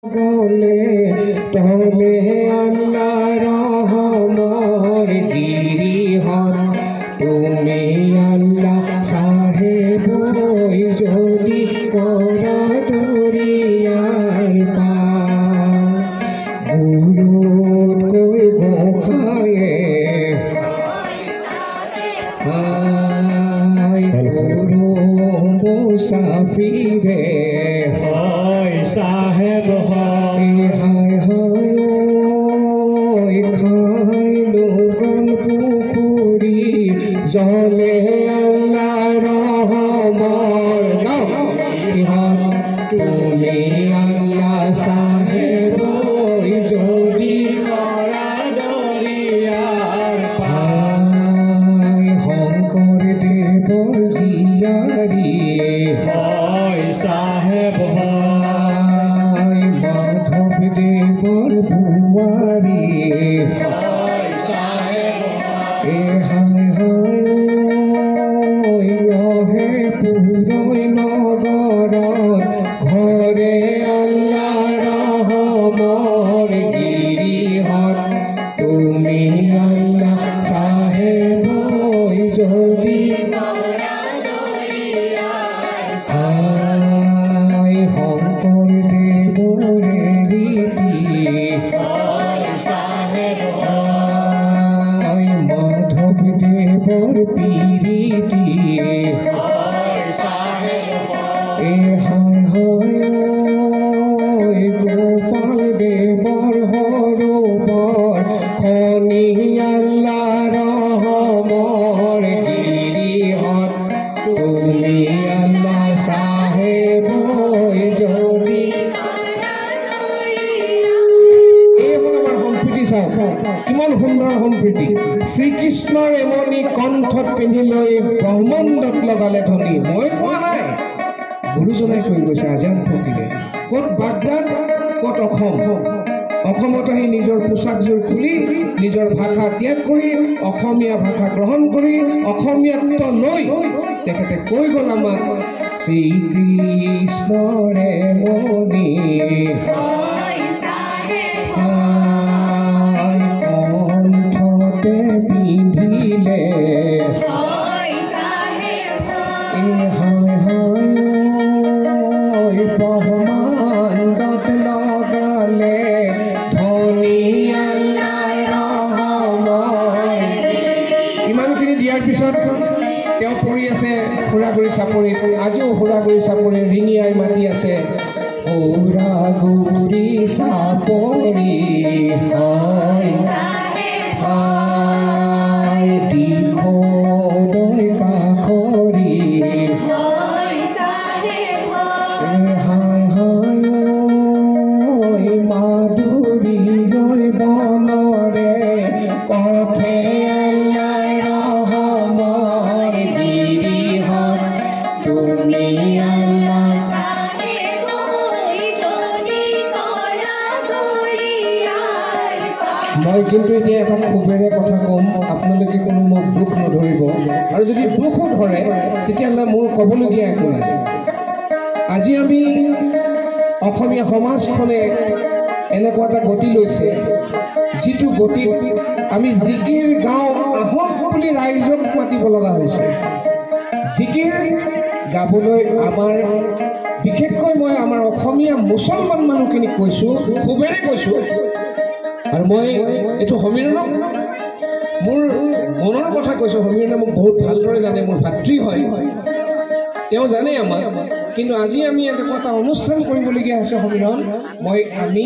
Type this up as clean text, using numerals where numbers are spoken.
গলে তলে আল্লাহ রহমর গিরিহর তুমি আল্লাহ সাহেব যদি কর দরিয়ার পার গুরুর কই গোখায়ে গুরু মুসাফিরে সাহেব হায় হায় খাই লোগন পুকুরি জলে আল্লাহ রহমর তুমি আল্লাহ সাহেব যদি করা দরিয়ার পায় শংকৰ দেৱ জিয়াৰি হয় সাহেব দেবৰ ভুয়াৰি এ হায় ৰহে পুৰই নগৰ ঘৰে আল্লাহ ৰহমৰ গিৰিহৰ তুমি আল্লাহ সাহেব যদি শংকৰ দেবৰে মাধব দেবৰ পিৰিতি এ হায় গোপাল দেবৰ হৰবৰ খনি আল্লাহ ৰহমৰ গিৰিহৰ তুমি আল্লাহ সাহেব যদি কিমান সুন্দৰ সম্প্ৰীতি শ্ৰীকৃষ্ণৰ এমনি কণ্ঠত পিন্ধি লৈ ব্ৰহ্মাণ্ডত লগালে ধ্বনি মই কোৱা নাই গুৰুজনাই কৈ গৈছে আজান ফকীৰে ক'ত বাগদাদ ক'ত অসমত আহি নিজৰ পোচাকযোৰ খুলি নিজৰ ভাষা ত্যাগ কৰি অসমীয়া ভাষা গ্ৰহণ কৰি অসমীয়াত্ব লৈ তেখেতে কৈ গ'ল আমাক শ্ৰীকৃষ্ণৰে মনি পিন্ধিলে ব্ৰহ্মাণ্ডত লগালে ধনী ইমানখিনি দিয়াৰ পিছত তেওঁ পৰি আছে খুৰাগুৰি চাপৰিত আজিও খুৰাগুৰি চাপৰি ৰিঙিয়াই মাতি আছে খুৰাগুৰি চাপৰি হয় দিখদৈ কাষৰি মাধুৰীলৈ বনৰে পথে আল্লাহ ৰহমৰ গিৰিহৰ তুমি আল্লাহ মই কিন্তু এতিয়া এটা খুবেৰে কথা ক'ম আপোনালোকে কোনো মোক দুখ নধৰিব আৰু যদি দুখো ধৰে তেতিয়াহ'লে মোৰ ক'বলগীয়া একো নাই আজি আমি অসমীয়া সমাজখনে এনেকুৱা এটা গতি লৈছে যিটো গতিত আমি জিকিৰ গাঁও আহক বুলি ৰাইজক মাতিব লগা হৈছে জিকিৰ গাবলৈ আমাৰ বিশেষকৈ মই আমাৰ অসমীয়া মুছলমান মানুহখিনিক কৈছোঁ খুবেৰে কৈছোঁ আৰু মই এইটো সমীৰণক মোৰ মনৰ কথা কৈছোঁ সমীৰণে মোক বহুত ভালদৰে জানে মোৰ ভাতৃ হয় তেওঁ জানে আমাক কিন্তু আজি আমি এটা অনুষ্ঠান কৰিবলগীয়া আছে সমীৰণ আমি